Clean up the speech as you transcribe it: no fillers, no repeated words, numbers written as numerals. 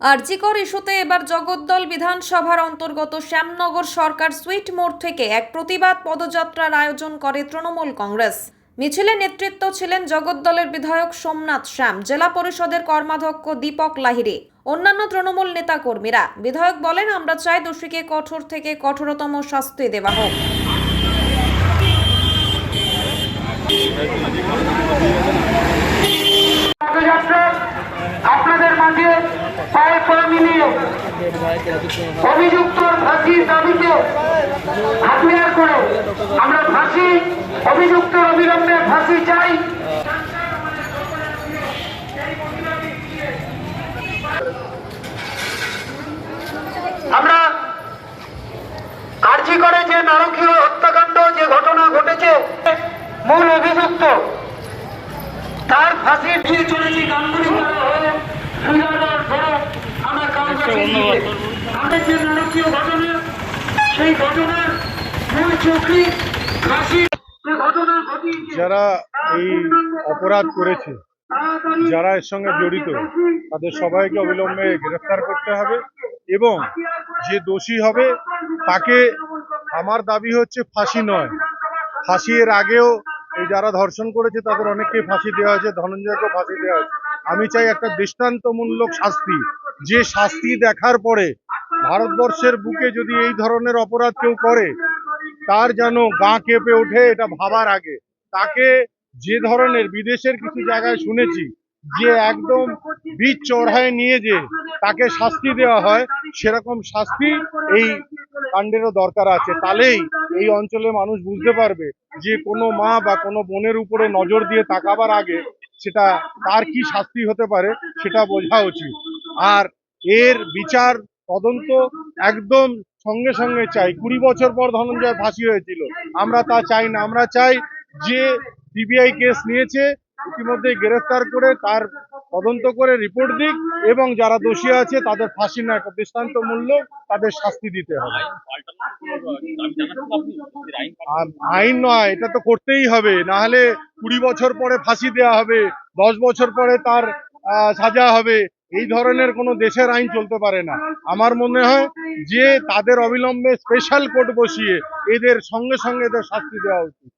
আরজিকর ইস্যুতে এবার জগদ্দল বিধানসভার অন্তর্গত শ্যামনগর সরকার সুইট মোড় থেকে এক প্রতিবাদ পদযাত্রার আয়োজন করে তৃণমূল কংগ্রেস। মিছিলে নেতৃত্ব ছিলেন জগদ্দলের বিধায়ক সোমনাথ শ্যাম, জেলা পরিষদের কর্মাধ্যক্ষ দীপক লাহিড়ী, অন্যান্য তৃণমূল নেতা কর্মীরা। বিধায়ক বলেন, আমরা চাই দোষীকে কঠোর থেকে কঠোরতম শাস্তি দেওয়া হোক। আপনাদের মাঝে পায়ে পা মিলিয়ে অভিযুক্তর ফাঁসির দাবিতে হাতিয়ার করে আমরা ফাঁসি, অভিযুক্তর অবিলম্বে ফাঁসি চাই। আমরা আরজি করে যে নারকীয় হত্যাকাণ্ড, যে ঘটনা ঘটেছে, মূল অভিযুক্ত তার ফাঁসি দিয়ে চলেছি গাঙ্গুলি আমাদের যে নারকীয় ঘটনা, সেই ঘটনার মূল চক্রী ফাঁসি ঘটনা ঘটিয়েছে। যারা এই অপরাধ করেছে, যারা এর সঙ্গে জড়িত, তাদের সবাইকে অবিলম্বে গ্রেফতার করতে হবে এবং যে দোষী হবে তাকে, আমার দাবি হচ্ছে ফাঁসি নয়, ফাঁসি এর আগেও এই যারা ধর্ষণ করেছে তাদের অনেককে ফাঁসি দেওয়া হয়েছে, ধনঞ্জয়কে ফাঁসি দেওয়া হয়েছে। আমি চাই একটা দৃষ্টান্তমূলক শাস্তি, যে শাস্তি দেখার পরে ভারতবর্ষের বুকে যদি এই ধরনের অপরাধ কেউ করে তার যেন গা কেঁপে ওঠে। এটা ভাবার আগে তাকে, যে ধরনের বিদেশের কিছু জায়গায় শুনেছি যে একদম বীজ চড়ায় নিয়ে যে তাকে শাস্তি দেওয়া হয়, সেরকম শাস্তি এই কাণ্ডেরও দরকার আছে। তাহলেই এই অঞ্চলের মানুষ বুঝতে পারবে যে কোনো মা বা কোনো বোনের উপরে নজর দিয়ে তাকাবার আগে সেটা তার কি শাস্তি হতে পারে সেটা বোঝা উচিত। আর এর বিচার তদন্ত একদম সঙ্গে সঙ্গে চাই। 20 বছর পর ধনঞ্জয় ফাঁসি হয়েছিল, আমরা তা চাই না। আমরা চাই যে সিবিআই কেস নিয়েছে ইতিমধ্যে গ্রেফতার করে তার তদন্ত করে রিপোর্ট দিক এবং যারা দোষী আছে তাদের ফাঁসি না, একটা দৃষ্টান্তমূলক তাদের শাস্তি দিতে হবে। আইন নয়, এটা তো করতেই হবে, না হলে 20 বছর পরে ফাঁসি দেওয়া হবে, 10 বছর পরে তার সাজা হবে। এই ধরনের কোনো দেশের আইন চলতে পারে না। আমার মনে হয় যে তাদের অবিলম্বে স্পেশাল কোর্ট বসিয়ে এদের সঙ্গে সঙ্গে এদের শাস্তি দেওয়া উচিত।